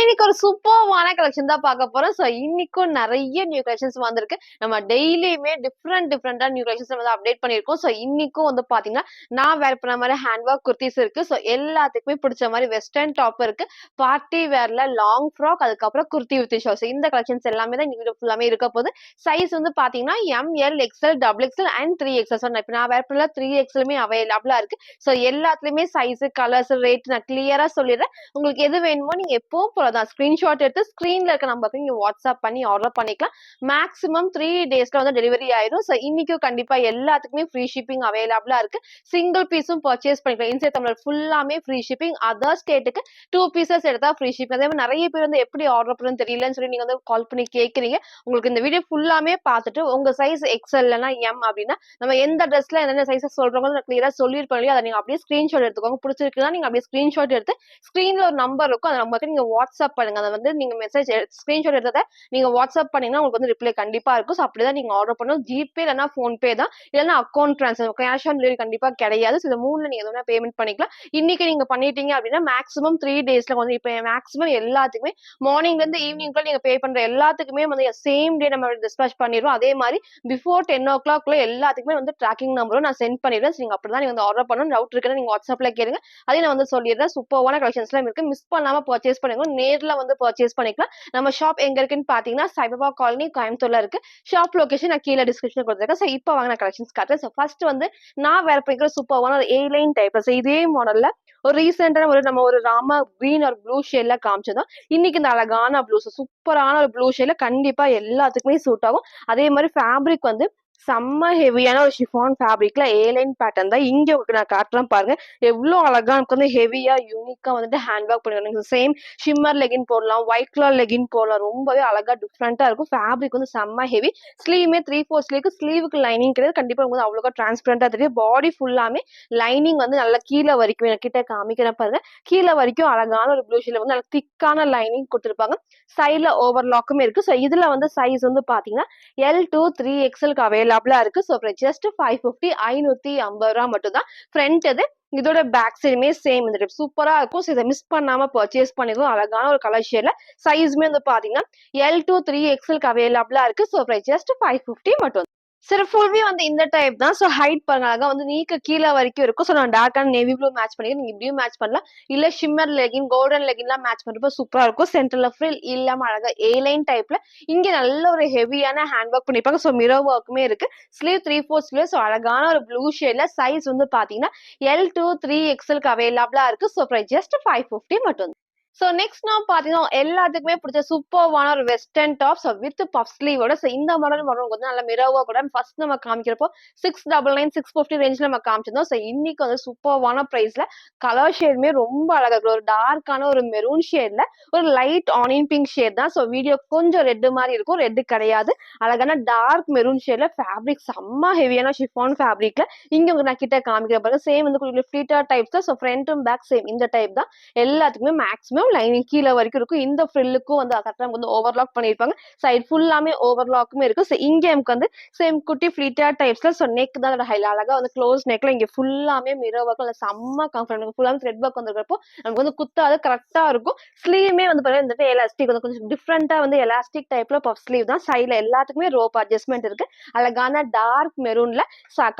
இன்னைக்கு ஒரு சூப்பர்வான கலெக்ஷன் தான் பார்க்க போறோம். சோ இன்னைக்கும் நிறைய நியூ கலெக்ஷன்ஸ் வந்திருக்கு. நம்ம டெய்லியுமே டிஃப்ரெண்டா நியூ கலெக்ஷன்ஸ் வந்து அப்டேட் பண்ணியிருக்கோம். சோ இன்னைக்கும் வந்து பாத்தீங்கன்னா நான் வேர் பண்ண மாதிரி ஹேண்ட் ஒர்க் குர்த்திஸ் இருக்கு. சோ எல்லாத்துக்குமே பிடிச்ச மாதிரி வெஸ்டர்ன் டாப் இருக்கு. பார்ட்டி வேர்ல லாங் ஃப்ராக், அதுக்கப்புறம் குர்த்தி வித் ஷார்ட்ஸ். இந்த கலெக்ஷன்ஸ் எல்லாமே தான் இந்த வீடியோ ஃபுல்லாமே இருக்க போகுது. சைஸ் வந்து பாத்தீங்கன்னா ML, XL, double XL and 3XL. So இப்போ நான் வேர் பண்ணல 3XLமே அவைலபிளா இருக்கு. சோ எல்லாத்துலயுமே சைஸ், கலர்ஸ், ரேட் நான் கிளியரா சொல்லிடுறேன். உங்களுக்கு எது வேணுமோ நீங்க எப்பவும் போலதான் ஸ்கிரீன்ஷாட் எடுத்து ஸ்கிரீன்ல இருக்க நம்பருக்கு நீங்க வாட்ஸ்அப் பண்ணி ஆர்டர் பண்ணிக்கலாம். மேக்ஸிமம் 3 daysல வந்து டெலிவரி ஆயிடும். ஸோ இன்னைக்கும் கண்டிப்பா எல்லாத்துக்குமே ஃப்ரீ ஷிப்பிங் அவைலபிளா இருக்கு. சிங்கிள் பீஸும் பர்ச்சேஸ் பண்ணிக்கலாம். இன்சைட் தமிழ் ஃபுல்லாமே ஃப்ரீ ஷிப்பிங். அதர் ஸ்டேட்டுக்கு 2 pieces எடுத்தா ஃப்ரீ ஷிப்பிங். அதே மாதிரி நிறைய பேர் வந்து எப்படி ஆர்டர் பண்ணணும்னு தெரியலன்னு சொல்லி நீங்க வந்து கால் பண்ணி கேட்குறீங்க. உங்களுக்கு இந்த வீடியோ ஃபுல்லாமே பார்த்துட்டு உங்க சைஸ் எக்ஸ்எல் இல்லைன்னா எம் அப்படின்னா நம்ம எந்த ட்ரெஸ்ல என்னென்ன சைஸஸ் சொல்றோமோ நான் கிளியரா சொல்லியிருப்போம் இல்லையா, அதை நீங்க அப்படியே ஸ்கிரீன்ஷாட் எடுத்துக்கோங்க. பிடிச்சிருக்குன்னா நீங்க அப்படியே ஸ்கிரீன்ஷாட் எடுத்து ஸ்கிரீன்ல ஒரு நம்பர் இருக்கும். அந்த நம்பருக்கு நீங்க வாட்ஸ்அப் பண்ணுங்க. அதை வந்து நீங்க மெசேஜ் ஸ்கிரீன்ஷாட் எடுத்ததை நீங்க வாட்ஸ்அப் பண்ணீங்கன்னா உங்களுக்கு வந்து ரிப்ளை கண்டிப்பா இருக்கும். ஸோ அப்படிதான் நீங்க ஆர்டர் பண்ணணும். ஜிபே இல்லைன்னா போன்பே தான், இல்லைன்னா account transfer. Cash on delivery கண்டிப்பா கிடையாது. ஸோ இந்த மூணுல நீங்க எதுவும் பேமெண்ட் பண்ணிக்கலாம். இன்னைக்கு நீங்க பண்ணிட்டீங்க அப்படின்னா மேக்ஸிமம் 3 daysல வந்து இப்போ மேக்ஸிமம் எல்லாத்துக்குமே மார்னிங்ல இருந்து ஈவினிங்ல நீங்க பே பண்ற எல்லாத்துக்குமே வந்து சேம் டே நம்ம டிஸ்பேச் பண்ணிடுவோம். அதே மாதிரி பிஃபோர் 10 o'clock எல்லாத்துக்குமே வந்து ட்ராக்கிங் நம்பரும் நான் சென்ட் பண்ணிடுறேன். நீங்க அப்படிதான் நீங்க வந்து ஆர்டர் பண்ணணும். டவுட் இருக்குன்னா நீங்க வாட்ஸ்அப்ல கேளுங்க. அதே நான் வந்து சொல்லிடுறேன். சூப்பர்வான கலெக்ஷன்ஸ்லாம் இருக்கு. மிஸ் பண்ணாம பர்ச்சேஸ் பண்ணுங்க. நேர்ல வந்து பர்ச்சேஸ் பண்ணிக்கலாம். நம்ம ஷாப் எங்க இருக்குன்னு பாத்தீங்கன்னா சைபாபா காலனி, கோயம்புத்தூர்ல இருக்கு. ஷாப் லொகேஷன் நான் கீழே டிஸ்கிரிப்ஷன் கொடுத்துருக்கேன். ஸோ இப்போ வாங்க நான் கலெக்ஷன்ஸ் காட்டுறேன். ஸோ ஃபர்ஸ்ட் வந்து நான் வேற பண்ணிக்கிற சூப்பர்வான ஒரு A-line டைப். ஸோ இதே மாடல்ல ஒரு ரீசெண்டான நம்ம ஒரு ராமா கிரீன் ஒரு ப்ளூ ஷேட்ல காமிச்சதும் இன்னைக்கு இந்த அழகான ப்ளூ, சூப்பரான ஒரு ப்ளூ ஷேட்ல கண்டிப்பா எல்லாத்துக்குமே சூட் ஆகும். அதே மாதிரி ஃபேப்ரிக் வந்து செம்ம ஹெவியான ஒரு ஷிஃபான் ஃபேப்ரிக்ல A-line பேட்டர்ன் தான் இங்க உங்களுக்கு நான் காட்டுறேன் பாருங்க. எவ்வளவு அழகா நமக்கு வந்து ஹெவியா யூனிக்கா வந்துட்டு ஹேண்ட் ஒர்க் பண்ணிருக்காங்க. சேம் ஷிம்மர் லெகின் போடலாம், ஒயிட் கலர் லெகின் போடலாம். ரொம்பவே அழகா டிஃப்ரெண்டா இருக்கும். ஃபேப்ரிக் வந்து செம்ம ஹெவி. ஸ்லீவுமே 3/4 ஸ்லீவ்க்கு, ஸ்லீவுக்கு லைனிங் கிடையாது. கண்டிப்பா உங்களுக்கு அவ்வளோக்கா டிரான்ஸ்பரண்டா தெரியும். பாடி ஃபுல்லாமே லைனிங் வந்து நல்லா கீழே வரைக்கும் எனக்கு கிட்ட காமிக்கிறேன் பாருங்க. கீழே வரைக்கும் அழகான ஒரு ப்ளூ ஷேட்ல வந்து நல்லா திக்கான லைனிங் கொடுத்துருப்பாங்க. சைட்ல ஓவர்லாக்குமே இருக்கு. ஸோ இதுல வந்து சைஸ் வந்து பாத்தீங்கன்னா L2 3XL அவைலபிளா இருக்கு. ஸோ ஜஸ்ட் 550 550 மட்டும் தான். ஃப்ரண்ட் இது. இதோட பேக் சைடுமே சேம் இந்த சூப்பரா இருக்கும். ஸோ இதை மிஸ் பண்ணாம பர்ச்சேஸ் பண்ணிடுவோம். அழகான ஒரு கலர் ஷேட்ல சைஸ்மே வந்து பாத்தீங்கன்னா L2 3XL அவைலபிளா இருக்கு. ஸோ ஜஸ்ட் 550 மட்டும். சரி, ஃபுல்வி வந்து இந்த டைப் தான். ஸோ ஹைட் பாருங்க அழகா வந்து நீக்க கீழே வரைக்கும் இருக்கும். ஸோ நான் டார்க்கான நேவி ப்ளூ மேட்ச் பண்ணிக்கிறேன். நீங்க இப்படியும் மேட்ச் பண்ணலாம். இல்ல ஷிம்மர் லெகின், கோல்டன் லெகின்லாம் மேட்ச் பண்றப்போ சூப்பரா இருக்கும். சென்டர்ல ஃப்ரில் இல்லாம அழகா A-line டைப்ல இங்க நல்ல ஒரு ஹெவியான ஹேண்ட் ஒர்க் பண்ணிருப்பாங்க. ஸோ மிரர் ஒர்க்குமே இருக்கு. Sleeve 3/4 sleeve. ஸோ அழகான ஒரு ப்ளூ ஷேட்ல சைஸ் வந்து பாத்தீங்கன்னா L2 3XL அவைலபிளா இருக்கு. ஸோ ஜஸ்ட் 550 மட்டும். ஸோ நெக்ஸ்ட் நான் பாத்தீங்கன்னா எல்லாத்துக்குமே பிடிச்ச சூப்பர்வான ஒரு western top. So with puff ஸ்லீவோட. ஸோ இந்த மாடல் வந்து நல்ல மிரவா கூட ஃபர்ஸ்ட் நம்ம காமிக்கிறப்போ 699 650 ரேஞ்ச்ல நம்ம காமிச்சிருந்தோம். ஸோ இன்னைக்கு வந்து சூப்பர்வான பிரைஸ்ல கலர் ஷேடுமே ரொம்ப அழகா இருக்கு. ஒரு டார்க்கான ஒரு மெரூன் ஷேட்ல ஒரு லைட் ஆனியன் பிங்க் ஷேட் தான். ஸோ வீடியோ கொஞ்சம் ரெட் மாதிரி இருக்கும். ரெட் கிடையாது. அழகான டார்க் மெரூன் ஷேட்ல ஃபேப்ரிக் செம்ம ஹெவியான ஷிஃபான் ஃபேப்ரிக்ல இங்க நான் கிட்ட காமிக்கிறேன் பாருங்க. சேம் வந்து ஃபிளீட்டர் டைப்ஸ் தான். ஸோ ஃப்ரண்ட்டும் பேக் சேம் இந்த டைப் தான். எல்லாத்துக்குமே மேக்ஸிமம் லைனிங் கீழே வரைக்கும் இருக்கும். இந்த ஃப்ரில்லுக்கும் வந்து கரெக்டா வந்து ஓவர்லாக் பண்ணிருப்பாங்க. சைடு ஃபுல்லாமே ஓவர்லாக்குமே இருக்கு. ஸோ இங்க நமக்கு வந்து சேம் குட்டி ஃபிளீட்டர் டைப்ஸ்ல. ஸோ நெக் தான் ஹைல அழகா வந்து க்ளோஸ் நெக்ல இங்க ஃபுல்லாமே மிரர் ஒர்க் செம்ம கம்ஃபர்ட். ஃபுல்லாமே த்ரெட் ஒர்க் வந்துருக்கப்போ நமக்கு வந்து குத்தாது கரெக்டா இருக்கும். ஸ்லீவுமே வந்து பாருங்க இந்த எலாஸ்டிக் வந்து கொஞ்சம் டிஃப்ரெண்டா வந்து எலாஸ்டிக் டைப்ல பஃப் ஸ்லீவ் தான். சைட்ல எல்லாத்துக்குமே ரோப் அட்ஜஸ்ட்மெண்ட் இருக்கு. அழகான டார்க் மெரூன்ல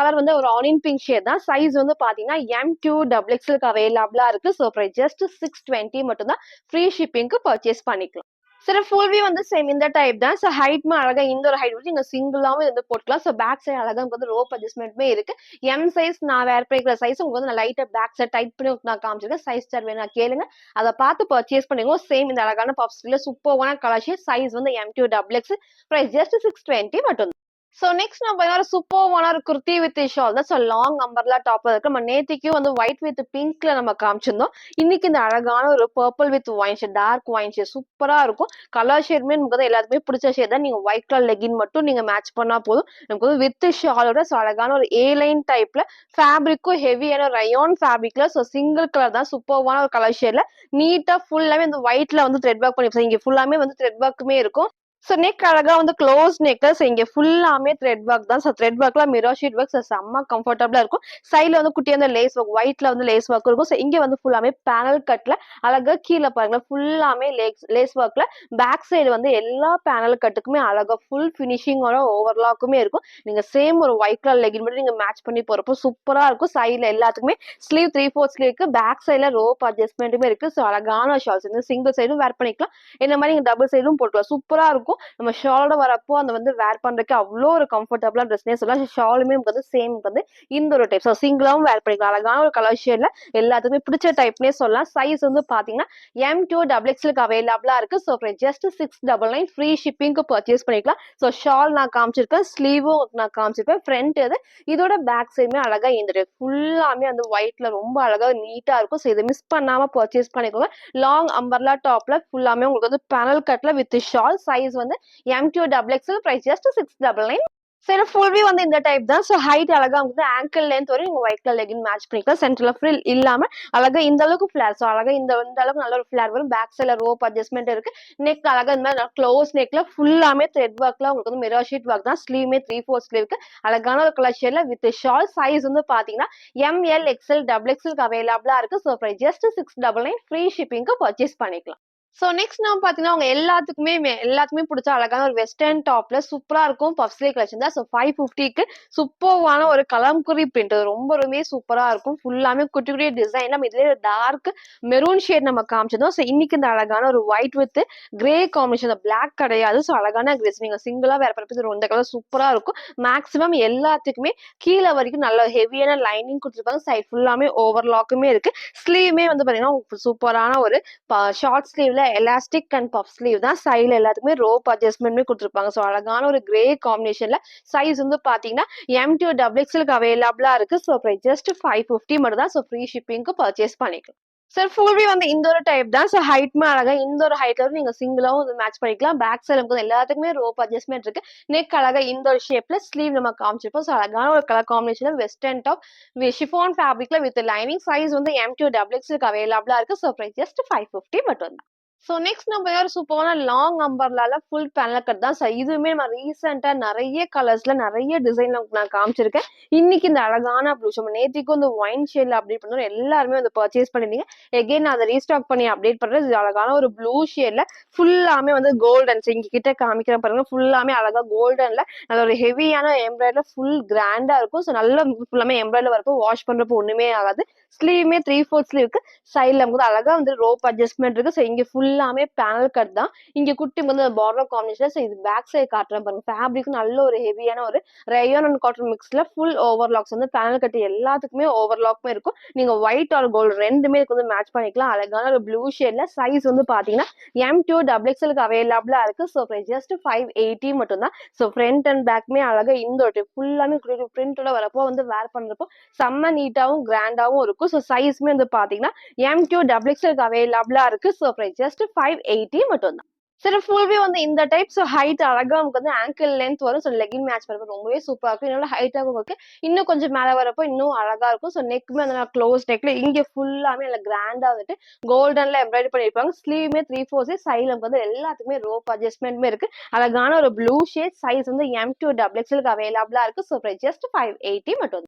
கலர் வந்து ஒரு ஆனியன் பிங்க் ஷேட் தான். சைஸ் வந்து பாத்தீங்கன்னா M2XXL அவைலபிளா இருக்கு. ஸோ ஜஸ்ட் 620 மட்டும் தான். ஃப்ரீ ஷிப்பிங்க்கு பர்ச்சேஸ் பண்ணிக்கலாம். சரி, ஃபுல் வியூ வந்து சேம் இந்த டைப் தான். ஸோ ஹைட்மே அழகா இந்த ஒரு ஹைட் வந்து நீங்க சிங்கிளாவும் வந்து போட்டுக்கலாம். ஸோ பேக் சைடு அழகா வந்து ரோப் அட்ஜஸ்ட்மெண்ட்மே இருக்கு. எம் சைஸ் நான் வேர் பண்ணிக்கிற சைஸ் உங்களுக்கு வந்து நான் லைட்டா பேக் சைட் டைட் பண்ணி நான் காமிச்சிருக்கேன். சைஸ் சார்ட் வேணும் கேளுங்க. அதை பார்த்து பர்ச்சேஸ் பண்ணிக்கோ. சேம் இந்த அழகான பப்ஸ்ல சூப்பர்வான கலர் ஷேட். சைஸ் வந்து M2XX. பிரைஸ் ஜஸ்ட் 620 மட்டும். ஸோ நெக்ஸ்ட் நம்ம ஒரு சூப்பர்வான ஒரு குர்த்தி வித் ஷால் தான். ஸோ லாங் அம்பர்லா டாப் இருக்கு. நம்ம நேத்திக்கும் வந்து ஒயிட் வித் பிங்க்ல நம்ம காமிச்சிருந்தோம். இன்னைக்கு இந்த அழகான ஒரு purple with wine shade, dark wine shade சூப்பரா இருக்கும். கலர் ஷேட்மே நமக்கு வந்து எல்லாத்துக்குமே பிடிச்ச ஷேட் தான். நீங்க ஒயிட் கலர் லெகின் மட்டும் நீங்க மேட்ச் பண்ணா போதும். நமக்கு வந்து வித் ஷாலோட அழகான ஒரு A-line டைப்ல ஃபேப்ரிக்கும் ஹெவியான ரயான் ஃபேப்ரிக்ல. ஸோ சிங்கிள் கலர் தான். சூப்பர்வான ஒரு கலர் ஷேட்ல நீட்டா ஃபுல்லாமே இந்த ஒயிட்ல வந்து த்ரெட் ஒர்க் பண்ணி இங்க ஃபுல்லாமே வந்து த்ரெட் ஒர்க்குமே இருக்கும். ஸோ நெக் அழகா வந்து க்ளோஸ் நெக்கு. ஸோ இங்க ஃபுல்லாமே த்ரெட் ஒர்க் தான். ஸோ த்ரெட் ஒர்க்ல மிரர் ஷீட் ஒர்க். ஸோ செம்ம கம்ஃபர்டபுளா இருக்கும். சைட்ல வந்து குட்டியா அந்த லேஸ் ஒர்க், ஒயிட்ல வந்து லேஸ் ஒர்க் இருக்கும். ஸோ இங்க வந்து ஃபுல்லாமே பேனல் கட்ல அழகா கீழ பாருங்க ஃபுல்லாமே லேஸ் ஒர்க்ல பேக் சைடு வந்து எல்லா பேனல் கட்டுக்குமே அழகா ஃபுல் ஃபினிஷிங்கோட ஓவர்லாக்குமே இருக்கும். நீங்க சேம் ஒரு ஒயிட் கலர் லெகின் மட்டும் நீங்க மேட்ச் பண்ணி போறப்போ சூப்பரா இருக்கும். சைட்ல எல்லாத்துக்குமே ஸ்லீவ் 3/4 ஸ்லீவ்க்கு பேக் சைட்ல ரோப் அட்ஜஸ்ட்மெண்ட்டுமே இருக்கு. ஸோ அழகான ஷால்ஸ் இந்த சிங்கிள் சைடும் வேர் பண்ணிக்கலாம். இந்த மாதிரி நீங்க டபுள் சைடும் போட்டுக்கலாம். சூப்பரா இருக்கும். நம்ம ஷாலோட வரப்போ அந்த வந்து வேர் பண்றதுக்கு அவ்வளோ ஒரு கம்ஃபர்டபுளா ட்ரெஸ்னே சொல்லலாம். ஷாலுமே நமக்கு வந்து சேம் வந்து இந்த ஒரு டைப். ஸோ சிங்கிளாவும் வேர் பண்ணிக்கலாம். அழகான ஒரு கலர் ஷேட்ல எல்லாத்துக்குமே பிடிச்ச டைப்னே சொல்லலாம். சைஸ் வந்து பாத்தீங்கன்னா M2 XXL அவைலபிளா இருக்கு. ஸோ ஜஸ்ட் 699 ஃப்ரீ ஷிப்பிங்க்கு பர்ச்சேஸ் பண்ணிக்கலாம். ஸோ ஷால் நான் காமிச்சிருக்கேன், ஸ்லீவும் நான் காமிச்சிருக்கேன். ஃப்ரண்ட் இது இதோட பேக் சைடுமே அழகா இந்த ஃபுல்லாமே வந்து ஒயிட்ல ரொம்ப அழகா நீட்டா இருக்கும். ஸோ இதை மிஸ் பண்ணாம பர்ச்சேஸ் பண்ணிக்கோங்க. லாங் அம்பர்லா டாப்ல ஃபுல்லாமே உங்களுக்கு வந்து பேனல் கட்ல வித் ஷால். சைஸ் வந்து M2 XXL, பிரைஸ் ஜஸ்ட் 699. சரி ஃபுல் வியூ வந்து இந்த டைப் தான். ஸோ ஹைட் அழகா வந்து ஆங்கிள் லென்த் வரையும் நீங்க ஒயிட் கலர் லெகின் மேட்ச் பண்ணிக்கலாம். சென்டர்ல ஃப்ரில் இல்லாம அழகா இந்த அளவுக்கு ஃபிளார். ஸோ அழகா இந்த அளவுக்கு நல்ல ஒரு ஃபிளார் வரும். பேக் சைட்ல ரோப் அட்ஜஸ்ட்மெண்ட் இருக்கு. நெக் அழகா இந்த மாதிரி க்ளோஸ் நெக்ல ஃபுல்லாமே த்ரெட் ஒர்க்ல உங்களுக்கு வந்து மிரர் ஷீட் ஒர்க் தான். ஸ்லீவ்மே 3/4 ஸ்லீவ்க்கு அழகான ஒரு கலர் ஷேட்ல வித் ஷால். சைஸ் வந்து பாத்தீங்கன்னா ML XL XXL அவைலபிளா இருக்கு. ஸோ பிரைஸ் ஜஸ்ட் 699 ஃப்ரீ ஷிப்பிங்க்கு பர்ச்சேஸ் பண்ணிக்கலாம். ஸோ நெக்ஸ்ட் நம்ம பார்த்தீங்கன்னா, அவங்க எல்லாத்துக்குமே பிடிச்ச அழகான ஒரு வெஸ்டர்ன் டாப்ல சூப்பரா இருக்கும். பஃப் ஸ்லீவ் கலெக்ஷன் தான். ஸோ 550க்கு சூப்பர்வான ஒரு கலம்குரி பிரிண்ட். ரொம்பவே சூப்பரா இருக்கும். ஃபுல்லாமே குட்டி குட்டி டிசைன். நம்ம இதுலேயே டார்க் மெரூன் ஷேட் நம்ம காமிச்சதும். ஸோ இன்னைக்கு இந்த அழகான ஒரு white with grey combination, black கிடையாது. ஸோ அழகான கிரேஸ் நீங்க சிங்கிளா வேற பரப்பு இந்த கலர் சூப்பரா இருக்கும். மேக்ஸிமம் எல்லாத்துக்குமே கீழே வரைக்கும் நல்ல ஹெவியான லைனிங் கொடுத்துருப்பாங்க. சைட் ஃபுல்லாமே ஓவர்லாக்குமே இருக்கு. ஸ்லீவுமே வந்து பாத்தீங்கன்னா சூப்பரான ஒரு ஷார்ட் ஸ்லீவ்ல எலாஸ்டிக் அண்ட் பஃப் ஸ்லீவ் தான். சைடுல எல்லாத்துக்குமே ரோப் அட்ஜஸ்ட்மெண்ட்மே கொடுத்துருப்பாங்க. ஸோ அழகான ஒரு கிரே காம்பினேஷன்ல. சைஸ் வந்து பாத்தீங்கன்னா M2 XXL அவைலபிளா இருக்கு. ஸோ ஜஸ்ட் 550 மட்டும் தான். ஸோ ஃப்ரீ ஷிப்பிங்க்கு பர்ச்சேஸ் பண்ணிக்கலாம். சார் ஃபுல் வியூ வந்து இந்த ஒரு டைப் தான். ஸோ ஹைட்மே அழகா இந்த ஒரு ஹைட்ல நீங்க சிங்கிளாவும் வந்து மேட்ச் பண்ணிக்கலாம். பேக் சைடு வந்து எல்லாத்துக்குமே ரோப் அட்ஜஸ்ட்மெண்ட் இருக்கு. நெக் அழகா இந்த ஒரு ஷேப்ல ஸ்லீவ் நம்ம காமிச்சிருப்போம். ஸோ அழகான ஒரு கலர் காம்பினேஷன்ல வெஸ்டர்ன் டாப் ஷிஃபான் ஃபேப்ரிக்ல வித் லைனிங். சைஸ் வந்து M2 XXL அவைலபிளா இருக்கு. ஸோ ஜஸ்ட் 550 மட்டும் தான். ஸோ நெக்ஸ்ட் நம்ம ஒரு சூப்பரான லாங் அம்பர்லால ஃபுல் பேனல் கட் தான். ஸோ இதுவுமே நம்ம ரீசெண்டா நிறைய கலர்ஸ்ல நிறைய டிசைன்ல நான் காமிச்சிருக்கேன். இன்னைக்கு இந்த அழகான ப்ளூ ஷோ நேத்திக்கும் இந்த ஒயின் ஷேட்ல அப்டேட் பண்ணோம். எல்லாருமே வந்து பர்ச்சேஸ் பண்ணிருந்தீங்க. எகைன் அதை ரீஸ்டாக் பண்ணி அப்டேட் பண்றது. இது அழகான ஒரு ப்ளூ ஷேட்ல ஃபுல்லாமே வந்து கோல்டன். இங்க கிட்ட காமிக்கிறேன் பாருங்க. ஃபுல்லாமே அழகா கோல்டன்ல நல்ல ஒரு ஹெவியான எம்ப்ராய்டர் ஃபுல் கிராண்டா இருக்கும். ஸோ நல்லா ஃபுல்லாமே எம்ப்ராய்டர் வரப்போ வாஷ் பண்றப்போ ஒண்ணுமே ஆகாது. ஸ்லீவ்மே 3/4 ஸ்லீவ்க்கு சைட்ல வந்து அழகா வந்து ரோப் அட்ஜஸ்ட்மெண்ட் இருக்கு. ஸோ இங்க ஃபுல்லாமே பேனல் கட் தான். இங்க குட்டி வந்து பார்டர் காம்பினேஷன். ஸோ இது பேக் சைடு காட்டுறேன் பாருங்க. ஃபேப்ரிக் நல்ல ஒரு ஹெவியான ஒரு ரயான் அண்ட் காட்டன் மிக்ஸ்ல ஃபுல் ஓவர்லாக்ஸ் வந்து பேனல் கட் எல்லாத்துக்குமே ஓவர்லாக்குமே இருக்கும். நீங்க ஒயிட் ஆர் கோல்டு ரெண்டுமே இதுக்கு வந்து மேட்ச் பண்ணிக்கலாம். அழகான ஒரு ப்ளூ ஷேட்ல. சைஸ் வந்து பாத்தீங்கன்னா M2 XXL அவைலபிளா இருக்கு. ஸோ ஜஸ்ட் 580 மட்டும் தான். ஸோ ஃப்ரண்ட் அண்ட் பேக்மே அழகா இந்த ஒரு ஃபுல்லாமே பிரிண்டோட வரப்போ வந்து வேர் பண்றப்போ செம்ம நீட்டாவும் கிராண்டாவும் இருக்கும். ஸோ சைஸ்மே வந்து பாத்தீங்கன்னா M2 XXL அவைலபிளா இருக்கு. ஸோ ஜஸ்ட் 580 மட்டும் தான். சரி ஃபுல் வியூ வந்து இந்த டைப். ஸோ ஹைட் அழகா நமக்கு வந்து ஆங்கிள் லென்த் வரும். ஸோ லெகின் மேட்ச் பண்ணுறது ரொம்பவே சூப்பரா இருக்கும். என்னோட ஹைட்டாகவும் உங்களுக்கு இன்னும் கொஞ்சம் மேலே வரப்போ இன்னும் அழகா இருக்கும். ஸோ நெக்குமே அந்த க்ளோஸ் நெக்ல இங்க ஃபுல்லாமே நல்லா கிராண்டா வந்துட்டு கோல்டன்ல எம்ப்ராய்டரி பண்ணிருப்பாங்க. ஸ்லீவ்மே 3/4 சைட்ல நமக்கு வந்து எல்லாத்துக்குமே ரோப் அட்ஜஸ்ட்மெண்ட்மே இருக்கு. அழகான ஒரு ப்ளூ ஷேட். சைஸ் வந்து M2 XXL அவைலபிளா இருக்கு. ஸோ ஜஸ்ட் 580 மட்டும்.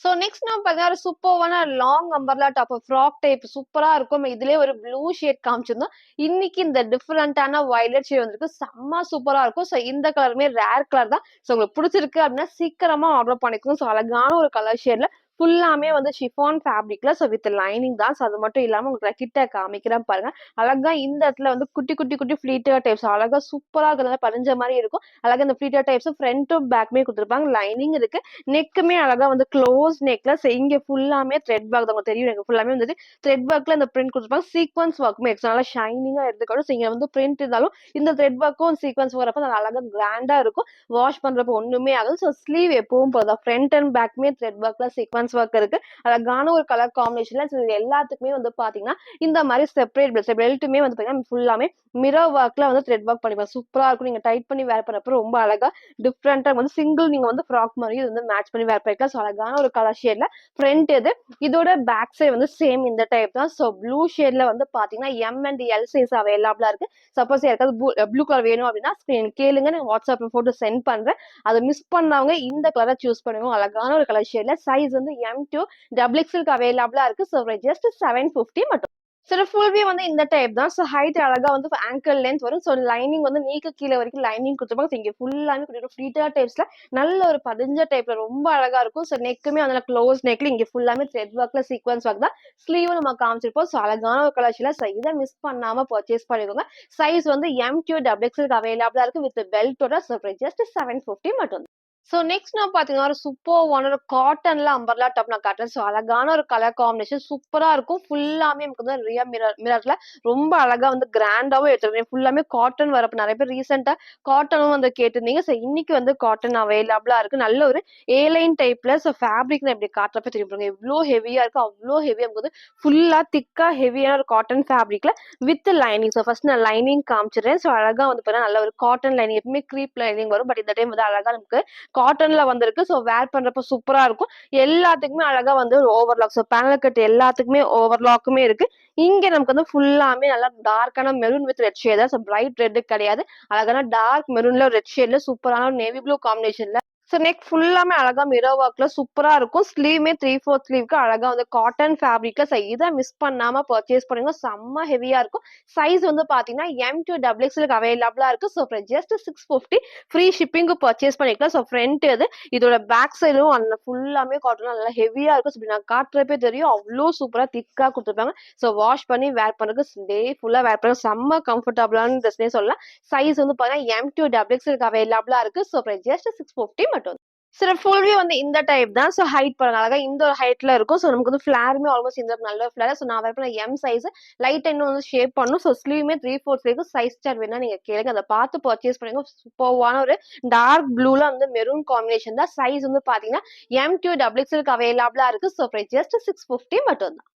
ஸோ நெக்ஸ்ட் நம்ம பார்த்தீங்கன்னா, ஒரு சூப்பர்வான long umbrella top frock type சூப்பரா இருக்கும். இதுலயே ஒரு ப்ளூ ஷேட் காமிச்சிருந்தோம். இன்னைக்கு இந்த டிஃபரெண்டான வயலட் ஷேட் வந்திருக்கு. செம்ம சூப்பரா இருக்கும். ஸோ இந்த கலருமே ரேர் கலர் தான். ஸோ உங்களுக்கு பிடிச்சிருக்கு அப்படின்னா சீக்கிரமா ஆர்டர் பண்ணிக்கணும். ஸோ அழகான ஒரு கலர் ஷேட்ல ஃபுல்லாமே வந்து ஷிஃபான் ஃபேப்ரிக்ல. ஸோ வித் லைனிங் தான். ஸோ அது மட்டும் இல்லாம உங்களுக்கு கிட்ட காமிக்கிறேன் பாருங்க. அழகா இந்த இடத்துல வந்து குட்டி குட்டி குட்டி ஃபிளீட்டர் டைப்ஸ் அழகா சூப்பரா இருக்கிறத பறிஞ்ச மாதிரி இருக்கும். அழகா இந்த ஃபிளீட்டர் டைப்ஸ் ஃப்ரண்ட்டும் பேக்மே கொடுத்துருப்பாங்க. லைனிங் இருக்கு. நெக்குமே அழகா வந்து க்ளோஸ் நெக்ல இங்க ஃபுல்லாமே த்ரெட் ஒர்க் தான். உங்களுக்கு தெரியும் எனக்கு ஃபுல்லாமே வந்து த்ரெட் ஒர்க்ல இந்த பிரிண்ட் கொடுத்துருப்பாங்க. சீக்வன்ஸ் ஒர்க்குமே நல்லா ஷைனிங்கா எடுத்துக்கணும். ஸோ இங்க வந்து பிரிண்ட் இருந்தாலும் இந்த த்ரெட் ஒர்க்கும் சீக்வன்ஸ் வரப்போ அது அழகா கிராண்டா இருக்கும். வாஷ் பண்றப்போ ஒண்ணுமே ஆகுது. ஸோ ஸ்லீவ் எப்பவும் போதும் ஃப்ரண்ட் அண்ட் பேக்மே த்ரெட் ஒர்க்ல சீக்வன்ஸ் சீக்வன்ஸ் ஒர்க் இருக்கு. அழகான ஒரு கலர் காம்பினேஷன்ல இது எல்லாத்துக்குமே வந்து பாத்தீங்கன்னா இந்த மாதிரி செப்பரேட் பெல்ட்டுமே வந்து பாத்தீங்கன்னா ஃபுல்லாமே மிரர் ஒர்க்ல வந்து த்ரெட் ஒர்க் பண்ணிருப்பாங்க. சூப்பரா இருக்கும். நீங்க டைட் பண்ணி வேர் பண்ணப்ப ரொம்ப அழகா டிஃப்ரெண்டா வந்து சிங்கிள் நீங்க வந்து ஃப்ராக் மாதிரி இது வந்து மேட்ச் பண்ணி வேர் பண்ணிக்கலாம். ஸோ அழகான ஒரு கலர் ஷேட்ல ஃப்ரண்ட் இது. இதோட பேக் சைடு வந்து சேம் இந்த டைப் தான். ஸோ ப்ளூ ஷேட்ல வந்து பாத்தீங்கன்னா எம் அண்ட் எல் சைஸ் அவைலபிளா இருக்கு. சப்போஸ் யாருக்காவது ப்ளூ கலர் வேணும் அப்படின்னா கேளுங்க, நான் வாட்ஸ்அப்ல போட்டு சென்ட் பண்றேன். அதை மிஸ் பண்ணவங்க இந்த கலரை சூஸ் பண்ணுவோம். அழகான ஒரு கலர் ஷேட்ல சைஸ் வந்து M2 டபுள் எக்ஸ்எல் அவைலபிளா இருக்கு. ஸோ ஜஸ்ட் 750 மட்டும். சரி, ஃபுல் வியூ வந்து இந்த டைப் தான். ஸோ ஹைட் அழகா வந்து ஆங்கிள் லென்த் வரும். ஸோ லைனிங் வந்து நீக்கு கீழே வரைக்கும் லைனிங் கொடுத்துருப்பாங்க. ஸோ இங்க ஃபுல்லாமே கொஞ்சம் ஃப்ளீட்டா டைப்ஸ்ல நல்ல ஒரு பதிஞ்ச டைப்ல ரொம்ப அழகா இருக்கும். ஸோ நெக்குமே வந்து க்ளோஸ் நெக்ல இங்க ஃபுல்லாமே த்ரெட் ஒர்க்ல சீக்வன்ஸ் ஒர்க் தான். ஸ்லீவ் நம்ம காமிச்சிருப்போம். ஸோ அழகான ஒரு கலர்ஸ்ல. ஸோ இதை மிஸ் பண்ணாம பர்ச்சேஸ் பண்ணிக்கோங்க. சைஸ் வந்து M2 டபுள் எக்ஸ்எல் அவைலபிளா இருக்கு வித் பெல்ட்டோட. ஸோ ஜஸ்ட் 750 மட்டும். ஸோ நெக்ஸ்ட் நான் பாத்தீங்கன்னா ஒரு சூப்பர்வான ஒரு காட்டன்ல அம்பர்லா டாப் நான் காட்டுறேன். ஸோ அழகான ஒரு கலர் காம்பினேஷன் சூப்பரா இருக்கும். ஃபுல்லாமே நமக்கு வந்து ரியல் மிரர்ல ரொம்ப அழகா வந்து கிராண்டாவும் எடுத்துருக்கேன். ஃபுல்லாமே காட்டன் வரப்ப நிறைய பேர் ரீசெண்டா காட்டனும் வந்து கேட்டிருந்தீங்க. ஸோ இன்னைக்கு வந்து காட்டன் அவைலபிளா இருக்கு. நல்ல ஒரு ஏலைன் டைப்ல. ஸோ ஃபேப்ரிக் நான் இப்படி காட்டுறப்ப தெரியும் எவ்வளோ ஹெவியா இருக்கு. அவ்வளோ ஹெவியா இருக்கும்போது ஃபுல்லா திக்கா ஹெவியான ஒரு காட்டன் ஃபேப்ரிக்ல வித் லைனிங். ஸோ ஃபர்ஸ்ட் நான் லைனிங் காமிச்சிடுறேன். ஸோ அழகா வந்து பாத்தீங்கன்னா நல்ல ஒரு காட்டன் லைனிங். எப்பவுமே க்ரீப் லைனிங் வரும். பட் இந்த டைம் வந்து அழகா நமக்கு காட்டன்ல வந்திருக்கு. ஸோ வேர் பண்றப்ப சூப்பரா இருக்கும். எல்லாத்துக்குமே அழகா வந்து ஒரு ஓவர்லாக். ஸோ பேனல் கட் எல்லாத்துக்குமே ஓவர்லாக்குமே இருக்கு. இங்க நமக்கு வந்து ஃபுல்லாமே நல்லா டார்க்கான மெரூன் வித் ரெட் ஷேட் தான். ஸோ பிரைட் ரெட் கிடையாது. அழகான டார்க் மெரூன்ல ரெட் ஷேட்ல சூப்பரான நேவி ப்ளூ காம்பினேஷன்ல. ஸோ நெக் ஃபுல்லாமே அழகா மிரர் ஒர்க்ல சூப்பரா இருக்கும். ஸ்லீவ்மே 3/4 ஸ்லீவ்க்கு அழகா வந்து காட்டன் ஃபேப்ரிக்ல. ஸோ இதை மிஸ் பண்ணாம பர்ச்சேஸ் பண்ணுங்க. செம்ம ஹெவியா இருக்கும். சைஸ் வந்து பாத்தீங்கன்னா M2 டபுள் எக்ஸ்எல் அவைலபிளா இருக்கு. So just 650 free shipping purchase பண்ணிக்கலாம். ஸோ ஃப்ரண்ட் இது. இதோட பேக் சைடும் அந்த ஃபுல்லாமே காட்டன் நல்லா ஹெவியா இருக்கும். ஸோ நான் காட்டுறப்பே தெரியும் அவ்வளோ சூப்பரா திக்கா கொடுத்துருப்பாங்க. ஸோ வாஷ் பண்ணி வேர் பண்ணுறதுக்கு டே ஃபுல்லா வேர் பண்ணுறது செம்ம கம்ஃபர்டபுளான ட்ரெஸ்னே சொல்லலாம். சைஸ் வந்து பாத்தீங்கன்னா M2 டபுள் எக்ஸ்எல் அவைலபிளா இருக்கு. ஸோ ஜஸ்ட் 650 மட்டும். சில ஃபுல் வியூ வந்து இந்த டைப் தான். ஸோ ஹைட் பாருங்க அழகா இந்த ஒரு ஹைட்ல இருக்கும். ஸோ நமக்கு வந்து ஃபிளாருமே ஆல்மோஸ்ட் இந்த நல்ல ஃபிளார். ஸோ நான் வரப்ப M சைஸ் லைட் இன்னும் வந்து ஷேப் பண்ணும். ஸோ ஸ்லீவ்மே 3/4 ஸ்லீவ் சைஸ் சார்ட் வேணா நீங்க கேளுங்க. அதை பார்த்து பர்ச்சேஸ் பண்ணுங்க. சூப்பர்வான ஒரு டார்க் ப்ளூல வந்து மெரூன் காம்பினேஷன் தான். சைஸ் வந்து பாத்தீங்கன்னா M2 டபுள் எக்ஸ்எல் அவைலபிளா இருக்கு. ஸோ ஜஸ்ட் 650 மட்டும் தான்.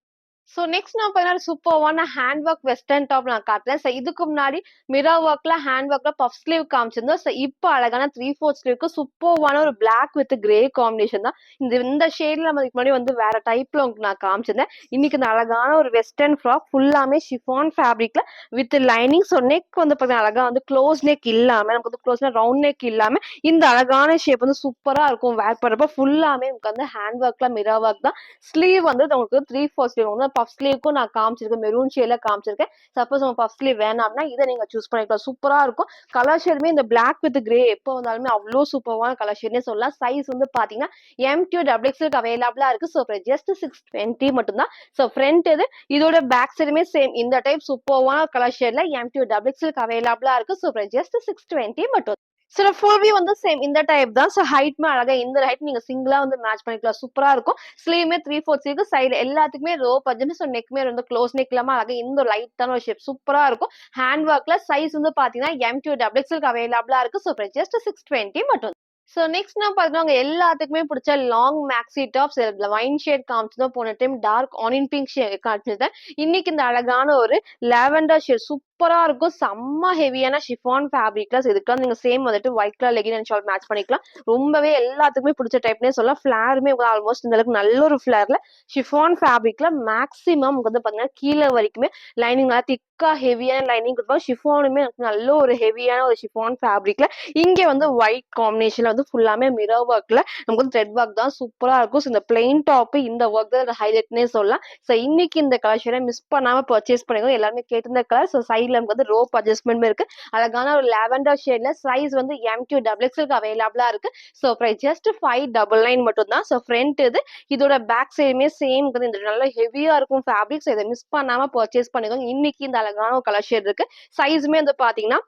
ஸோ நெக்ஸ்ட் நான் பார்த்தீங்கன்னா சூப்பர்வான ஹேண்ட் ஒர்க் வெஸ்டர்ன் டாப் நான் காட்டுறேன். ஸோ இதுக்கு முன்னாடி மிரர் ஒர்க்ல ஹேண்ட் ஒர்க்ல பஃப் ஸ்லீவ் காமிச்சிருந்தோம். ஸோ இப்போ அழகான 3/4 ஸ்லீவ்க்கு சூப்பர்வான ஒரு பிளாக் வித் கிரே காம்பினேஷன் தான். இந்த ஷேட்ல நம்ம இதுக்கு முன்னாடி வந்து வேற டைப்ல உங்களுக்கு நான் காமிச்சிருந்தேன். இன்னைக்கு இந்த அழகான ஒரு வெஸ்டர்ன் ஃப்ராக் ஃபுல்லாமே ஷிஃபான் ஃபேப்ரிக்ல வித் லைனிங். ஸோ நெக் வந்து பார்த்தீங்கன்னா அழகா வந்து க்ளோஸ் நெக் இல்லாம நமக்கு வந்து க்ளோஸ்னா ரவுண்ட் நெக் இல்லாம இந்த அழகான ஷேப் வந்து சூப்பரா இருக்கும். வேர் பண்றப்ப ஃபுல்லாமே நமக்கு வந்து ஹேண்ட் ஒர்க்ல மிரர் ஒர்க் தான். ஸ்லீவ் வந்து உங்களுக்கு 3/4 ஸ்லீவ் வந்து பஃப் ஸ்லீவ்க்கும் நான் காமிச்சிருக்கேன். மெரூன் ஷேட்ல காமிச்சிருக்கேன். சப்போஸ் உங்க பஃப் ஸ்லீவ் வேணாம் அப்படின்னா இதை நீங்க சூஸ் பண்ணிக்கலாம். சூப்பரா இருக்கும். கலர் ஷேடுமே இந்த பிளாக் வித் கிரே எப்போ வந்தாலுமே அவ்வளோ சூப்பரான கலர் ஷேட்னே சொல்லலாம். சைஸ் வந்து பாத்தீங்கன்னா M2 டபுள் எக்ஸ்எல் அவைலபிளா இருக்கு. ஸோ ஜஸ்ட் 620 மட்டும் தான். ஸோ ஃப்ரண்ட் இது. இதோட பேக் சைடுமே சேம் இந்த டைப் சூப்பரான கலர் ஷேட்ல M2 டபுள் எக்ஸ்எல் அவைலபிளா இருக்கு. ஸோ ஜஸ்ட் 620 மட்டும். சில ஃபுல் வியூ வந்து சேம் இந்த டைப் தான். ஸோ ஹைட்மே அழகா இந்த ஹைட் நீங்க சிங்கிளா வந்து மேட்ச் பண்ணிக்கலாம். சூப்பரா இருக்கும். ஸ்லீவ்மே 3/4 ஸ்லீவ் சைடு எல்லாத்துக்குமே ரோ பஜ்ஜு. ஸோ நெக்மே வந்து க்ளோஸ் நெக் இல்லாம அழகா இந்த லைட்டான ஒரு ஷேப் சூப்பரா இருக்கும். ஹேண்ட் ஒர்க்ல சைஸ் வந்து பாத்தீங்கன்னா M2 டபுள் எக்ஸ்எல் அவைலபிளா இருக்கு. ஸோ ஜஸ்ட் 620 மட்டும். ஸோ நெக்ஸ்ட் நான் பார்த்தீங்கன்னா எல்லாத்துக்குமே பிடிச்ச long maxi tops wine shade காமிச்சதும் போன time dark onion pink shade காமிச்சிருந்தேன். இன்னைக்கு இந்த அழகான ஒரு லாவெண்டர் ஷேட் சூப்பரா இருக்கும். செம்ம ஹெவியான ஷிஃபான் ஃபேப்ரிக்ல. இதுக்கு நீங்க சேம் வந்துட்டு white colour legging and shawl match பண்ணிக்கலாம். ரொம்பவே எல்லாத்துக்குமே பிடிச்ச டைப்னே சொல்லலாம். ஃபிளாருமே ஆல்மோஸ்ட் இந்த அளவுக்கு நல்ல ஒரு ஃபிளார்ல ஷிஃபான் ஃபேப்ரிக்ல மேக்ஸிமம் வந்து பாத்தீங்கன்னா கீழே வரைக்குமே லைனிங் நல்லா திக்கா ஹெவியான லைனிங் கொடுப்பாங்க. ஷிஃபானுமே நல்ல ஒரு ஹெவியான ஒரு ஷிஃபான் ஃபேப்ரிக்ல இங்க வந்து ஒயிட் காம்பினேஷன்ல வந்து ஃபுல்லாமே மிரர் ஒர்க்ல நமக்கு வந்து த்ரெட் ஒர்க் தான் சூப்பரா இருக்கும். ஸோ இந்த பிளெயின் டாப் இந்த ஒர்க் தான் ஹைலைட்னே சொல்லலாம். ஸோ இன்னைக்கு இந்த கலெக்ஷனை மிஸ் பண்ணாம பர்ச்சேஸ் பண்ணிக்கோங்க. எல்லாருமே கேட்டிருந்த கலர். ஸோ சைட்ல நமக்கு வந்து ரோப் அட்ஜஸ்ட்மெண்ட் இருக்கு. அழகான ஒரு லாவெண்டர் ஷேட்ல சைஸ் வந்து M2 டபுள் எக்ஸ்எல் அவைலபிளா இருக்கு. ஸோ ஜஸ்ட் 599 மட்டும் தான். ஸோ ஃப்ரண்ட் இது. இதோட பேக் சைடுமே சேம் இந்த நல்ல ஹெவியா இருக்கும் ஃபேப்ரிக்ஸ். இதை மிஸ் பண்ணாம பர்ச்சேஸ் பண்ணிக்கோங்க. இன்னைக்கு இந்த அழகான ஒரு கலர் ஷேட் இருக்கு. சைஸுமே வந்து பாத்தீங்கன்னா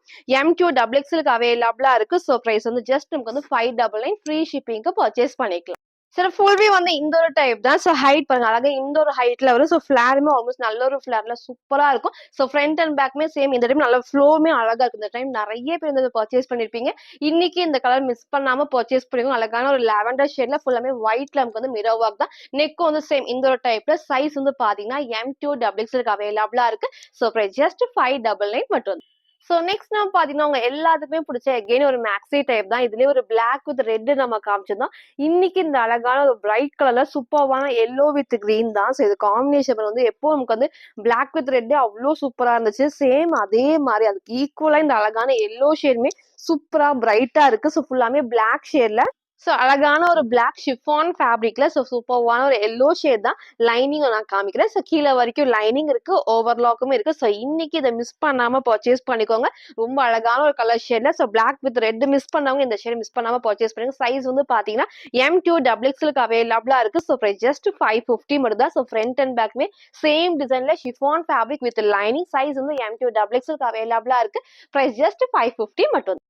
M2 டபுள் எக்ஸ்எல் அவைலபிளா இருக்கு. ஸோ பிரைஸ் வந்து ஜஸ்ட் நமக்கு வந்து 599 ஃப்ரீ ஷிப்பிங்க்கு பர்ச்சேஸ் பண்ணிக்கலாம். சில ஃபுல் வியூ வந்து இந்த ஒரு டைப் தான். ஸோ ஹைட் பாருங்க. அழகா இந்த ஒரு ஹைட்ல வரும். ஸோ ஃபிளாருமே ஆல்மோஸ்ட் நல்ல ஒரு ஃபிளார்ல சூப்பரா இருக்கும். ஸோ ஃப்ரண்ட் அண்ட் பேக்குமே சேம். இந்த டைம் நல்லா ஃப்ளோவுமே அழகா இருக்கு. இந்த டைம் நெறைய பேர் வந்து பர்ச்சேஸ் பண்ணியிருப்பீங்க. இன்னைக்கு இந்த கலர் மிஸ் பண்ணாம பர்ச்சேஸ் பண்ணிக்கோங்க. அழகான ஒரு லாவெண்டர் ஷேட்ல ஃபுல்லாமே ஒயிட்ல நமக்கு வந்து மிரர் ஒர்க் தான். நெக்கும் வந்து சேம் இந்த ஒரு டைப்ல. சைஸ் வந்து பாத்தீங்கன்னா M2 XXL அவைலபிளா இருக்கு. ஸோ பிரைஸ் ஜஸ்ட் 599 மட்டும். ஸோ நெக்ஸ்ட் நம்ம பாத்தீங்கன்னா உங்க எல்லாத்துக்குமே பிடிச்ச எகைன் ஒரு மேக்ஸி டைப் தான். இதுலயே ஒரு பிளாக் வித் ரெட் நம்ம காமிச்சிருந்தோம். இன்னைக்கு இந்த அழகான ஒரு பிரைட் கலர்ல சூப்பர்வான எல்லோ வித் கிரீன் தான். ஸோ இது காம்பினேஷன் வந்து எப்போ நமக்கு வந்து பிளாக் வித் ரெட் அவ்வளோ சூப்பரா இருந்துச்சு. சேம் அதே மாதிரி அதுக்கு ஈக்குவலா இந்த அழகான எல்லோ ஷேடுமே சூப்பரா பிரைட்டா இருக்கு. ஸோ ஃபுல்லாமே பிளாக் ஷேட்ல ஸோ அழகான ஒரு பிளாக் ஷிஃபான் ஃபேப்ரிக்ல ஸோ சூப்பர்வான ஒரு எல்லோ ஷேட் தான். லைனிங் நான் காமிக்கிறேன். ஸோ கீழே வரைக்கும் லைனிங் இருக்கு, ஓவர்லாக்குமே இருக்கு. ஸோ இன்னைக்கு இதை மிஸ் பண்ணாம பர்ச்சேஸ் பண்ணிக்கோங்க. ரொம்ப அழகான ஒரு கலர் ஷேட்ல so black with red miss பண்ணவங்க இந்த ஷேட் மிஸ் பண்ணாம பர்ச்சேஸ் பண்ணுங்க. சைஸ் வந்து பாத்தீங்கன்னா M2 XXL அவைலபிளா இருக்கு. ஸோ பிரைஸ் ஜஸ்ட் 550 மட்டும் தான். ஸோ ஃப்ரண்ட் அண்ட் பேக்மே சேம் டிசைன்ல chiffon fabric with lining. Size வந்து M2 XXL அவைலபிளா இருக்கு. பிரைஸ் ஜஸ்ட் 550 மட்டும்.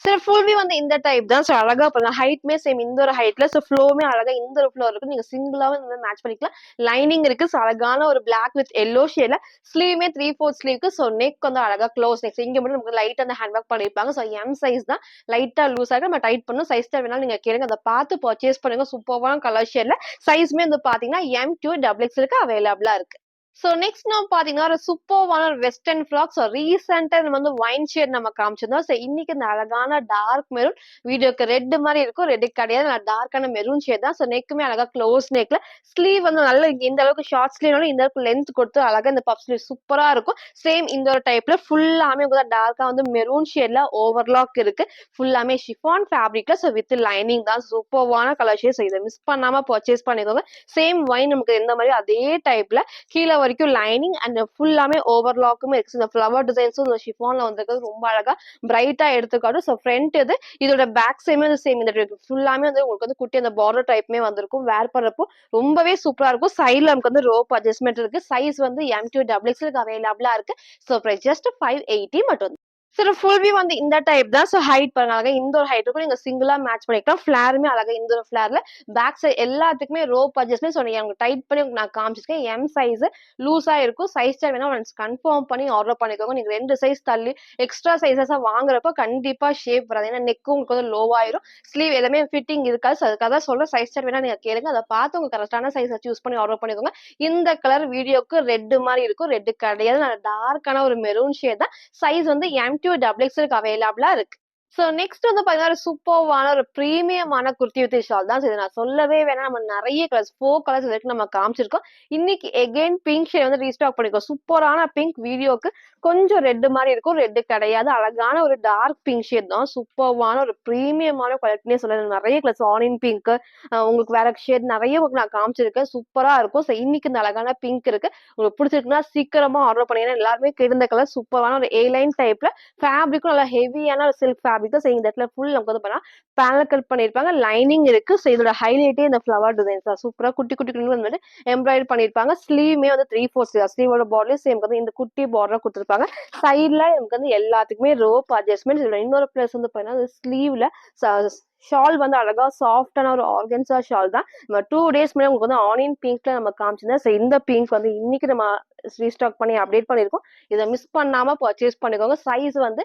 சார் ஃபுல் வியூ வந்து இந்த டைப் தான். ஸோ அழகா பாருங்க. ஹைட்மே சேம் இந்த ஒரு ஹைட்ல. ஸோ ஃப்ளோவுமே அழகா இந்த ஒரு ஃப்ளோ இருக்கு. நீங்க சிங்கிளாவும் இந்த மாதிரி மேட்ச் பண்ணிக்கலாம். லைனிங் இருக்கு. ஸோ அழகான ஒரு பிளாக் வித் எல்லோ ஷேட்ல. ஸ்லீவுமே 3/4 ஸ்லீவ்க்கு. ஸோ நெக் வந்து அழகா க்ளோஸ் நெக். இங்க மட்டும் நமக்கு லைட் அந்த ஹேண்ட் ஒர்க் பண்ணிருப்பாங்க. ஸோ M சைஸ் தான். லைட்டா லூஸ் ஆக நம்ம டைட் பண்ணும். சைஸ் தான் வேணாலும் நீங்க கேளுங்க. அதை பார்த்து பர்ச்சேஸ் பண்ணுங்க. சூப்பர்வான கலர் ஷேட்ல. சைஸ்மே வந்து பாத்தீங்கன்னா M2 XXL அவைலபிளா இருக்கு. ஸோ நெக்ஸ்ட் நம்ம பாத்தீங்கன்னா ஒரு சூப்பர்வான ஒரு வெஸ்டர்ன் ஃப்ராக். ஸோ ரீசெண்டா நம்ம வந்து ஒயின் ஷேட் நம்ம காமிச்சிருந்தோம். ஸோ இன்னைக்கு இந்த அழகான டார்க் மெரூன் வீடியோக்கு ரெட் மாதிரி இருக்கும். ரெட் கிடையாது, நான் டார்க்கான மெரூன் ஷேட் தான். ஸோ நெக்குமே அழகா க்ளோஸ் நெக்ல. ஸ்லீவ் வந்து நல்ல இந்த அளவுக்கு ஷார்ட் ஸ்லீவ்னாலும் இந்த அளவுக்கு லென்த் கொடுத்து அழகா இந்த பப் ஸ்லீவ் சூப்பரா இருக்கும். சேம் இந்த ஒரு டைப்ல ஃபுல்லாமே டார்க்கா வந்து மெரூன் ஷேட்ல ஓவர்லாக் இருக்கு. ஃபுல்லாமே ஷிஃபான் ஃபேப்ரிக்ல. ஸோ வித் லைனிங் தான். சூப்பர்வான கலர் ஷேட். ஸோ இதை மிஸ் பண்ணாம பர்ச்சேஸ் பண்ணிக்கோங்க. சேம் ஒயின் நமக்கு இந்த மாதிரி அதே டைப்ல கீழே வரைக்கும் லைனிங் அண்ட் ஃபுல்லாமே ஓவர்லாக்குமே இருக்கு. இந்த ஃபிளவர் டிசைன்ஸும் இந்த ஷிஃபான்ல வந்திருக்கிறது ரொம்ப அழகா பிரைட்டா எடுத்துக்காட்டும். ஸோ ஃப்ரண்ட் இது இதோட பேக் சைடுமே சேம் இந்த ஃபுல்லாமே வந்து உங்களுக்கு வந்து குட்டி அந்த பார்டர் டைப்மே வந்திருக்கும். வேர் பண்றப்போ ரொம்பவே சூப்பரா இருக்கும். சைட்ல நமக்கு வந்து ரோப் அட்ஜஸ்ட்மெண்ட் இருக்கு. சைஸ் வந்து M2 XXL அவைலபிளா இருக்கு. ஸோ பிரைஸ் ஜஸ்ட் 580 மட்டும். சார் ஃபுல் வியூ வந்து இந்த டைப் தான். ஸோ ஹைட் பாருங்க. அழகா இந்த ஒரு ஹைட் இருக்கும். நீங்க சிங்கிளா மேட்ச் பண்ணிக்கலாம். ஃபிளாருமே அழகா இந்த ஒரு ஃபிளார்ல பேக் சைடு எல்லாத்துக்குமே ரோப் அட்ஜஸ்ட்மெண்ட். ஸோ நீங்க டைட் பண்ணி நான் காமிச்சிருக்கேன். M சைஸ் லூஸா இருக்கும். சைஸ் வேணா ஒன்ஸ் கன்ஃபார்ம் பண்ணி ஆர்டர் பண்ணிக்கோங்க. நீங்க 2 சைஸ் தள்ளி எக்ஸ்ட்ரா சைஸஸா வாங்குறப்ப கண்டிப்பா ஷேப் வராது. ஏன்னா நெக்கும் உங்களுக்கு வந்து லோ ஆயிரும். ஸ்லீவ் எல்லாமே ஃபிட்டிங் இருக்காது. ஸோ அதுக்காக தான் சொல்றேன். சைஸ் வேணா நீங்க கேளுங்க. அதை பார்த்து உங்க கரெக்டான சைஸை சூஸ் பண்ணி ஆர்டர் பண்ணிக்கோங்க. இந்த கலர் வீடியோக்கு ரெட் மாதிரி இருக்கும். ரெட் கிடையாது, நான் டார்க்கான ஒரு மெரூன் ஷேட் தான். சைஸ் வந்து M2 XXL அவைலபிளா இருக்கு. சோ நெக்ஸ்ட் வந்து பாத்தீங்கன்னா சூப்பர்வான ஒரு பிரீமியமான குர்த்தி வித் ஷால் தான். இது நான் சொல்லவே வேணாம். நம்ம நிறைய கலர்ஸ் 4 கலர்ஸ் வரைக்கும் நம்ம காமிச்சிருக்கோம். இன்னைக்கு எகைன் பிங்க் ஷேட் வந்து ரீஸ்டாக் பண்ணிருக்கோம். சூப்பரான பிங்க் வீடியோக்கு கொஞ்சம் ரெட் மாதிரி இருக்கும். ரெட் கிடையாது, அழகான ஒரு டார்க் பிங்க் ஷேட் தான். சூப்பர்வான ஒரு பிரீமியமான குவாலிட்டினே சொல்லலாம். நிறைய கலர்ஸ் ஆனியன் பிங்க் உங்களுக்கு வேற ஷேட் நிறைய உங்களுக்கு நான் காமிச்சிருக்கேன். சூப்பரா இருக்கும். ஸோ இன்னைக்கு இந்த அழகான பிங்க் இருக்கு. உங்களுக்கு பிடிச்சிருக்குன்னா சீக்கிரமா ஆர்டர் பண்ணீங்கன்னா எல்லாருமே கிழிந்த கலர் சூப்பரான ஒரு ஏ லைன் டைப்ல ஃபேப்ரிக்கும் நல்லா ஹெவியான ஒரு சில்க் ஃபேப்ரிக் தான். இந்த இடத்துல ஃபுல் நமக்கு வந்து பண்ணா பேனல் கட் பண்ணிருப்பாங்க. லைனிங் இருக்கு. ஸோ இதோட ஹைலைட்டே இந்த ஃபிளவர் டிசைன்ஸ் தான். சூப்பரா குட்டி குட்டி குட்டி வந்து எம்ப்ராய்டரி பண்ணிருப்பாங்க. ஸ்லீவ்மே வந்து 3/4 ஸ்லீவ். ஸ்லீவோட பார்டர்லயும் சேம் வந்து இந்த குட்டி பார்டர் கொடுத்துருப்பாங்க. சைட்ல நமக்கு வந்து எல்லாத்துக்குமே ரோப் அட்ஜஸ்ட்மெண்ட். இதுல இன்னொரு பிளஸ் வந்து பாத்தீங்கன்னா ஸ்லீவ்ல ஷால் வந்து அழகா சாஃப்டான ஒரு ஆர்கன்சா ஷால் தான். நம்ம 2 டேஸ் முன்னாடி உங்களுக்கு வந்து ஆனியன் பிங்க்ல நம்ம காமிச்சிருந்தோம். ஸோ இந்த பிங்க் வந்து இன்னைக்கு நம்ம ரீஸ்டாக் பண்ணி அப்டேட் பண்ணிருக்கோம். இதை மிஸ் பண்ணாம பர்ச்சேஸ் பண்ணிக்கோங்க. சைஸ் வந்து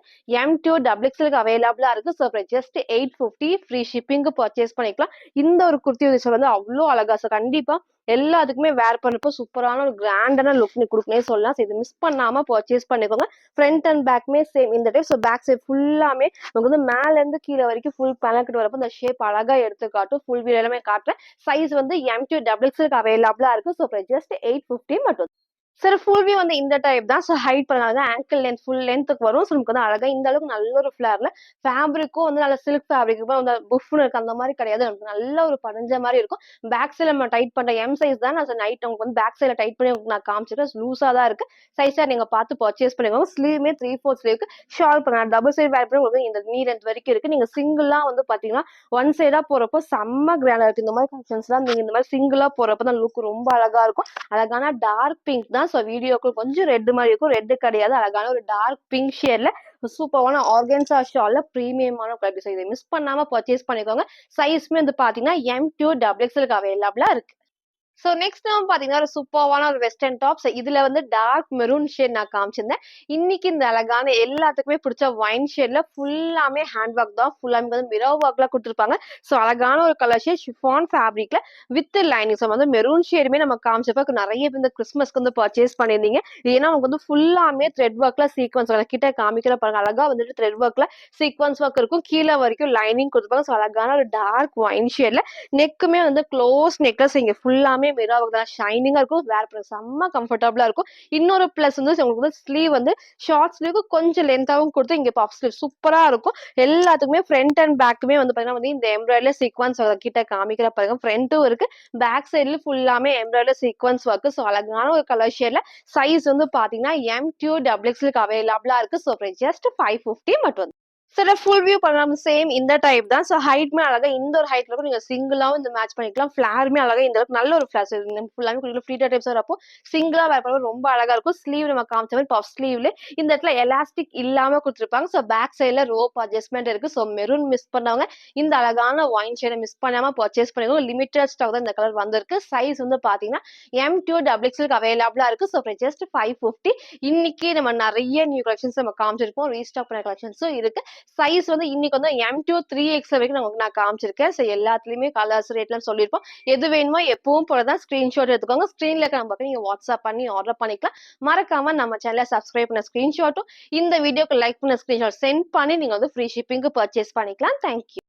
M2 XXL அவைலபிளா இருக்கு. So just 850 free shipping purchase பண்ணிக்கலாம். இந்த ஒரு குர்த்தி வந்து அவ்வளோ அழகா. ஸோ கண்டிப்பா எல்லாத்துக்குமே வேர் பண்றப்போ சூப்பரான ஒரு கிராண்டான லுக் நீ கொடுக்கவே சொல்லலாம். இது மிஸ் பண்ணாம பர்ச்சேஸ் பண்ணிக்கோங்க. ஃப்ரண்ட் அண்ட் பேக்மே சேம் இந்த டைப். ஸோ பேக் சைட் ஃபுல்லாமே உங்களுக்கு வந்து மேல இருந்து கீழே வரைக்கும் ஃபுல் பேனல் வரப்போ இந்த ஷேப் அழகா எடுத்து காட்டும். ஃபுல் வீடியோ எல்லாமே காட்டுறேன். சைஸ் வந்து M2 XXL அவைலபிளா இருக்கு. ஸோ ஜஸ்ட் 850 மட்டும். சார் ஃபுல் வியூ வந்து இந்த டைப் தான். ஸோ ஹைட் பண்ணாத ஆங்கிள் லென்த் ஃபுல் லென்த்துக்கு வரும். ஸோ நமக்கு வந்து அழகா இந்த அளவுக்கு நல்ல ஒரு ஃபிளார்ல ஃபேப்ரிக்கும் வந்து நல்ல சில்க் ஃபேப்ரிக் அந்த புஃப்னு இருக்கு அந்த மாதிரி கிடையாது. நமக்கு நல்ல ஒரு படைஞ்ச மாதிரி இருக்கும். பேக் சைடு நம்ம டைட் பண்ற M சைஸ் தான். நான் நைட் உங்களுக்கு வந்து பேக் சைடில் டைட் பண்ணி நான் காமிச்சிருக்கேன். லூஸா தான் இருக்கு. சைஸா நீங்க பார்த்து பர்ச்சேஸ் பண்ணிக்கோங்க. ஸ்லீவ்மே 3/4 ஸ்லீவ்க்கு ஷால் பண்ண டபுள் சைடு வேர் பண்ணி உங்களுக்கு இந்த நீ லென்த் வரைக்கும் இருக்கு. நீங்க சிங்கிளா வந்து பாத்தீங்கன்னா ஒன் சைடா போறப்போ செம்ம கிராண்டா இருக்கு. இந்த மாதிரி கலெக்ஷன்ஸ்லாம் நீங்க இந்த மாதிரி சிங்கிளா போறப்போ தான் லுக் ரொம்ப அழகா இருக்கும். அழகான டார்க் பிங்க் தான். ஸோ வீடியோக்கு கொஞ்சம் ரெட் மாதிரி இருக்கும். ரெட் கிடையாது, அழகான ஒரு டார்க் பிங்க் ஷேட்ல சூப்பரான ஆர்கன்ஸா ஷால்ல பிரீமியமான குவாலிட்டி. இதை மிஸ் பண்ணாம பர்ச்சேஸ் பண்ணிக்கோங்க. சைஸ்மே வந்து பாத்தீங்கன்னா M2 XXL அவைலபிளா இருக்கு. சோ நெக்ஸ்ட் நம்ம பாத்தீங்கன்னா ஒரு சூப்பர்வான ஒரு வெஸ்டர்ன் டாப். இதுல வந்து டார்க் மெரூன் ஷேட் நான் காமிச்சிருந்தேன். இன்னைக்கு இந்த அழகான எல்லாத்துக்குமே பிடிச்ச ஒயின் ஷேட்ல ஃபுல்லாமே ஹேண்ட் ஒர்க் தான். ஃபுல்லாமே வந்து மிரர் ஒர்க்ல கொடுத்துருப்பாங்க. சோ அழகான ஒரு கலர் ஷேட் ஷிஃபான் ஃபேப்ரிக்ல வித் லைனிங். ஸோ வந்து மெரூன் ஷேடுமே நம்ம காமிச்சப்ப நிறைய பேர் இந்த கிறிஸ்மஸ்க்கு வந்து பர்ச்சேஸ் பண்ணியிருந்தீங்க. ஏன்னா அவங்க வந்து ஃபுல்லாமே த்ரெட் ஒர்க்ல சீக்வன்ஸ் கிட்ட காமிக்கிற பாருங்க. அழகா வந்துட்டு த்ரெட் ஒர்க்ல சீக்வன்ஸ் ஒர்க் இருக்கும். கீழே வரைக்கும் லைனிங் கொடுத்துருப்பாங்க. ஸோ அழகான ஒரு டார்க் ஒயின் ஷேட்ல நெக்குமே வந்து க்ளோஸ் நெக்லஸ் இங்க ஃபுல்லாமே மிரர் ஒர்க் தான். ஷைனிங்கா இருக்கும். வேர் பண்ண செம்ம கம்ஃபர்டபுளா இருக்கும். இன்னொரு பிளஸ் வந்து உங்களுக்கு வந்து ஸ்லீவ் வந்து ஷார்ட் ஸ்லீவ் கொஞ்சம் லென்த்தாவும் கொடுத்து இங்க பஃப் ஸ்லீவ் சூப்பரா இருக்கும். எல்லாத்துக்குமே ஃப்ரண்ட் அண்ட் பேக்குமே வந்து பாத்தீங்கன்னா வந்து இந்த எம்ப்ராய்டரி சீக்வன்ஸ் கிட்ட காமிக்கிற பாருங்க. ஃப்ரண்ட்டும் இருக்கு. பேக் சைடுல ஃபுல்லாமே எம்ப்ராய்டரி சீக்வன்ஸ் ஒர்க். ஸோ அழகான ஒரு கலர் ஷேட்ல சைஸ் வந்து பாத்தீங்கன்னா M2 XXL அவைலபிளா இருக்கு. ஸோ ஜஸ்ட் 550 மட்டும். சார் ஃபுல் வியூ பண்ணலாம். சேம் இந்த டைப் தான். ஸோ ஹைட்மே அழகா இந்த ஒரு ஹைட்ல கூட நீங்க சிங்கிளாவும் இந்த மேட்ச் பண்ணிக்கலாம். ஃபிளாருமே அழகா இந்த அளவுக்கு நல்ல ஒரு ஃபிளார். ஃபுல்லாமே கொஞ்சம் ஃப்ளீட்டர் டைப்ஸ் வரப்போ சிங்கிளா வேர் பண்ணும்போது ரொம்ப அழகா இருக்கும். ஸ்லீவ் நம்ம காமிச்ச மாதிரி பஃப் ஸ்லீவ்ல இந்த இடத்துல எலாஸ்டிக் இல்லாம கொடுத்துருப்பாங்க. ஸோ பேக் சைட்ல ரோப் அட்ஜஸ்ட்மெண்ட் இருக்கு. ஸோ மெரூன் மிஸ் பண்ணவங்க இந்த அழகான ஒயின் ஷேடை மிஸ் பண்ணாம பர்ச்சேஸ் பண்ணிக்கோங்க. லிமிட்டட் ஸ்டாக் தான் இந்த கலர் வந்திருக்கு. சைஸ் வந்து பாத்தீங்கன்னா M2 XXL அவைலபிளா இருக்கு. So just 550. இன்னைக்கு நம்ம நிறைய நியூ கலெக்ஷன்ஸ் நம்ம காமிச்சிருப்போம். ரீஸ்டாக் பண்ண கலெக்ஷன்ஸும் இருக்கு. சைஸ் வந்து இன்னைக்கு வந்து M2 3X வரைக்கும் நான் காமிச்சிருக்கேன். ஸோ எல்லாத்துலயுமே கலர்ஸ் ரேட்லாம் சொல்லியிருப்போம். எது வேணுமோ எப்பவும் போலதான் ஸ்கிரீன்ஷாட் எடுத்துக்கோங்க. ஸ்கிரீன்ல இருக்க நம்பருக்கு நீங்க வாட்ஸ்அப் பண்ணி ஆர்டர் பண்ணிக்கலாம். மறக்காம நம்ம சேனலை சப்ஸ்கிரைப் பண்ண ஸ்கிரீன்ஷாட்டும் இந்த வீடியோக்கு லைக் பண்ண ஸ்கிரீன்ஷாட் சென்ட் பண்ணி நீங்க வந்து ஃப்ரீ ஷிப்பிங்க்கு பர்ச்சேஸ் பண்ணிக்கலாம். தேங்க்யூ.